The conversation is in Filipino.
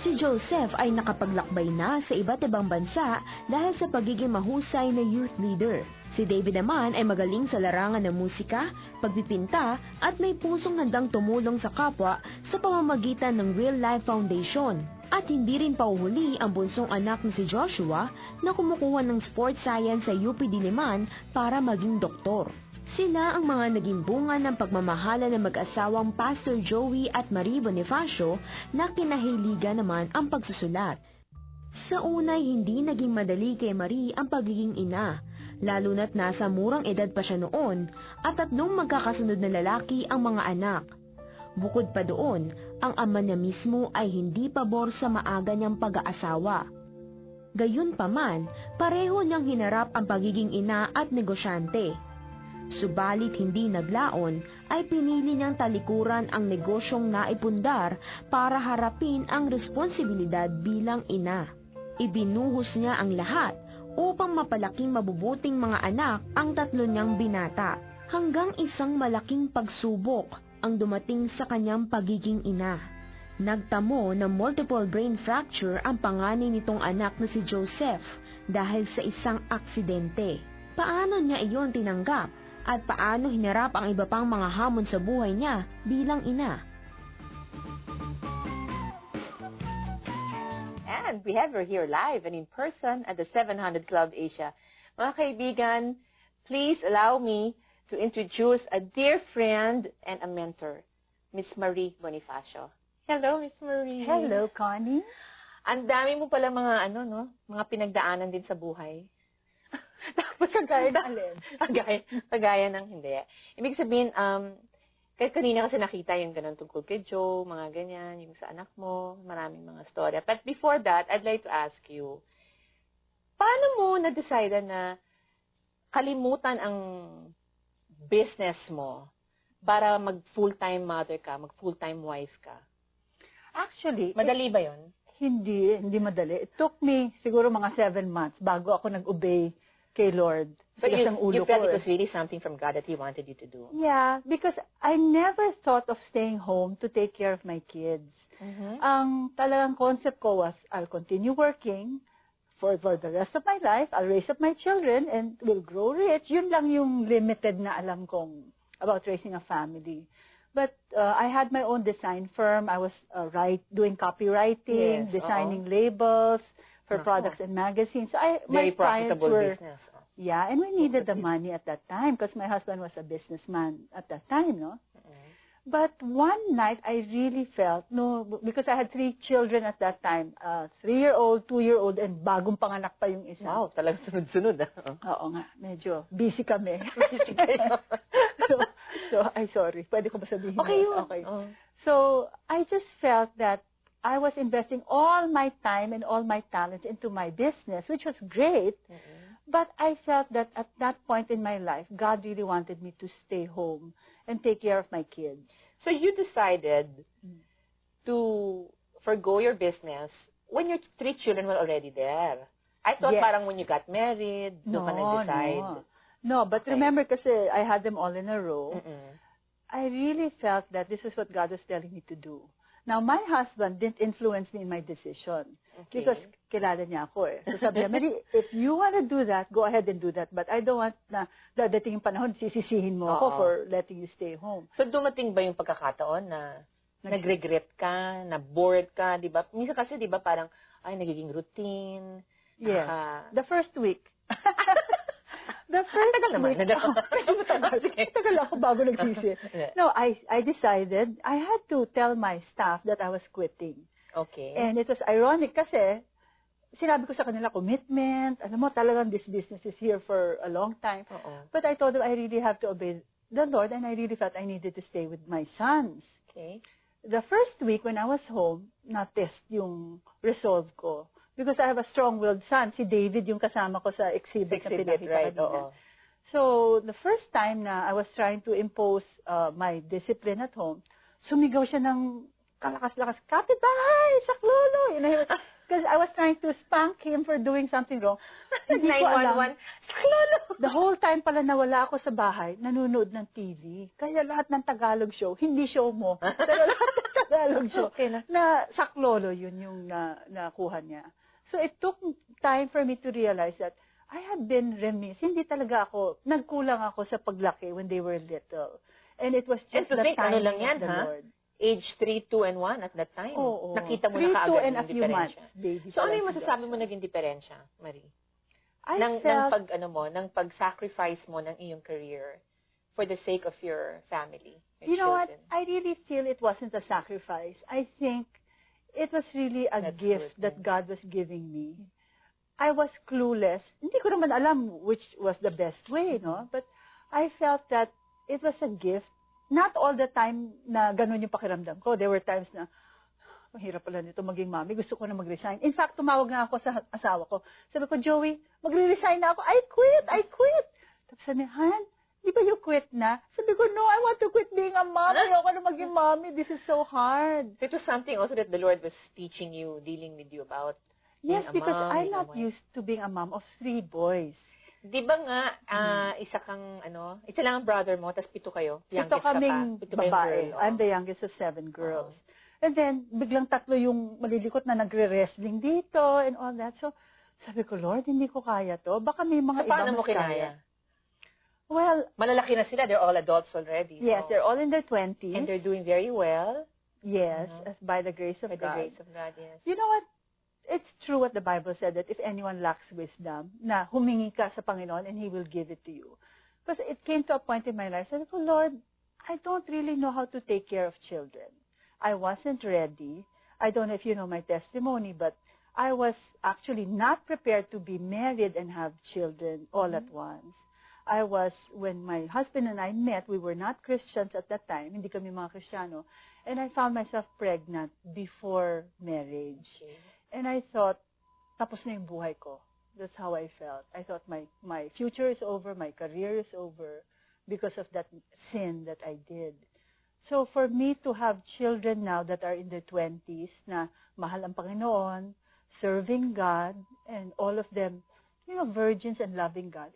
Si Joseph ay nakapaglakbay na sa iba't ibang bansa dahil sa pagiging mahusay na youth leader. Si David naman ay magaling sa larangan ng musika, pagpipinta at may pusong handang tumulong sa kapwa sa pamamagitan ng Real Life Foundation. At hindi rin pauhuli ang bunsong anak ni si Joshua na kumukuha ng sports science sa UP Diliman para maging doktor. Sila ang mga naging bunga ng pagmamahala ng mag-asawang Pastor Joey at Marie Bonifacio na kinahiligan naman ang pagsusulat. Sa unay hindi naging madali kay Marie ang pagiging ina, lalo na't nasa murang edad pa siya noon at 3 magkakasunod na lalaki ang mga anak. Bukod pa doon, ang ama niya mismo ay hindi pabor sa maaga niyang pag-aasawa. Gayunpaman, pareho niyang hinarap ang pagiging ina at negosyante. Subalit hindi naglaon ay pinili niyang talikuran ang negosyong naipundar para harapin ang responsibilidad bilang ina. Ibinuhos niya ang lahat upang mapalaking mabubuting mga anak ang 3 niyang binata, hanggang isang malaking pagsubok ang dumating sa kanyang pagiging ina. Nagtamo ng multiple brain fracture ang panganay nitong anak na si Joseph dahil sa isang aksidente. Paano niya iyon tinanggap? At paano hinarap ang iba pang mga hamon sa buhay niya bilang ina? And we have her here live and in person at the 700 Club Asia. Mga kaibigan, please allow me to introduce a dear friend and a mentor, Miss Marie Bonifacio. Hello, Miss Marie. Hello, Connie. Ang dami mo pala mga mga pinagdaanan din sa buhay. Tapos kagaya ng alin? Kagaya ng hindi. Ibig sabihin, kahit kanina kasi nakita yung ganun tungkol kay Joe, mga ganyan, yung sa anak mo, maraming mga storya. But before that, I'd like to ask you, paano mo na-decide na kalimutan ang business mo para mag-full-time mother ka, mag-full-time wife ka? Actually, madali ba yun? Hindi madali. It took me siguro mga 7 months bago ako nag-obey kay Lord. So you felt it was really something from God that He wanted you to do? Yeah, because I never thought of staying home to take care of my kids. Ang talagang concept ko was, I'll continue working for the rest of my life, I'll raise up my children, and we'll grow rich. Yun lang yung limited na alam kong about raising a family. But I had my own design firm. I was doing copywriting, designing labels for products and magazines. So very my profitable business. Yeah, and we needed the money at that time because my husband was a businessman at that time, no? But one night I really felt, because I had 3 children at that time, 3-year-old, 2-year-old, and bagong panganak pa yung isa. Wow, talagang sunod-sunod. Oo nga, medyo busy kami. so, ay sorry, pwede ko ba sabihin? Okay yun. Okay. So, I just felt that I was investing all my time and all my talents into my business, which was great. But I felt that at that point in my life, God really wanted me to stay home and take care of my kids. So you decided to forgo your business when your 3 children were already there. I thought parang when you got married, doon ka nag-decide. No, but remember kasi I had them all in a row. I really felt that this is what God was telling me to do. Now, my husband didn't influence me in my decision because kilala niya ako eh. So sabi niya, Mary, if you want to do that, go ahead and do that. But I don't want na dadating yung panahon, sisisihin mo ako for letting you stay home. So dumating ba yung pagkakataon na nag-regret ka, na bored ka, di ba? Minsan kasi, di ba, parang, ay, nagiging routine. Yes. The first week. The first week. Tagal ako bago nagsisi. No, I decided I had to tell my staff that I was quitting. Okay. And it was ironic kasi sinabi ko sa kanila commitment. Alam mo, talagang this business is here for a long time. But I told them I really have to obey the Lord and I really felt I needed to stay with my sons. Okay. The first week when I was home, na-test yung resolve ko. Because I have a strong-willed son. Si David yung kasama ko sa exhibit na pinakita kanina. So, the first time na I was trying to impose my discipline at home, sumigaw siya ng kalakas-lakas, kapitbahay, saklolo! Because I was trying to spank him for doing something wrong. Hindi ko alam. Saklolo! The whole time pala nawala ako sa bahay, nanonood ng TV. Kaya lahat ng Tagalog show, hindi show mo. Pero lahat ng Tagalog show. Okay na. Na saklolo, yun yung nakuha niya. So it took time for me to realize that I had been remiss. Hindi talaga ako, nagkulang ako sa paglaki when they were little. And it was just the time lang yan, of the Lord. Age 3, 2, and 1 at that time. Oo. Nakita mo 3, na 2, kaagad and a yung few months, diferensya. baby. So, ano pala yung si masasabi mo Joshua. naging diferensya, Marie? I Ng felt, pag-sacrifice mo ng iyong career for the sake of your family, your you know what? children. I really feel it wasn't a sacrifice. I think it was really a That's gift good, that yeah. God was giving me. I was clueless. Hindi ko naman alam which was the best way, no? But I felt that it was a gift. Not all the time na ganun yung pakiramdam ko. There were times na, mahirap pala nito maging mami. Gusto ko na mag-resign. In fact, tumawag nga ako sa asawa ko. Sabi ko, Joey, magre-resign na ako. I quit. Tapos sabi niya, Han, di ba you quit na? Sabi ko, no, I want to quit being a mom. Ayoko na maging mommy. This is so hard. So, it was something also that the Lord was teaching you, dealing with you about. Yes, being a because mom, I'm being a not wife. used to being a mom of 3 boys. Di ba nga, isa lang ang brother mo, tapos 7 kayo? Ito Youngest ka pa. kaming 7 kayong babae. girl, I'm the youngest of 7 girls. Oo. And then, biglang 3 yung malilikot na nagre-wrestling dito and all that. So, sabi ko, Lord, hindi ko kaya to. Baka may mga So, paano ibang mo mas kaya. kinaya? Well, Malalaki na sila. They're all adults already. yes, so- they're all in their 20s. And they're doing very well. Yes, Mhm. as by the grace of By the God. grace of God, yes. You know what? It's true what the Bible said, that if anyone lacks wisdom, na humingi ka sa Panginoon and He will give it to you. Because it came to a point in my life, I said, oh, Lord, I don't really know how to take care of children. I wasn't ready. I don't know if you know my testimony, but I was actually not prepared to be married and have children all at once. When my husband and I met, we were not Christians at that time, hindi kami mga Kristiyano, and I found myself pregnant before marriage. Okay. And I thought, tapos na yung buhay ko. That's how I felt. I thought my future is over, my career is over because of that sin that I did. So for me to have children now that are in their 20s, na mahal ang Panginoon, serving God, and all of them, virgins and loving God,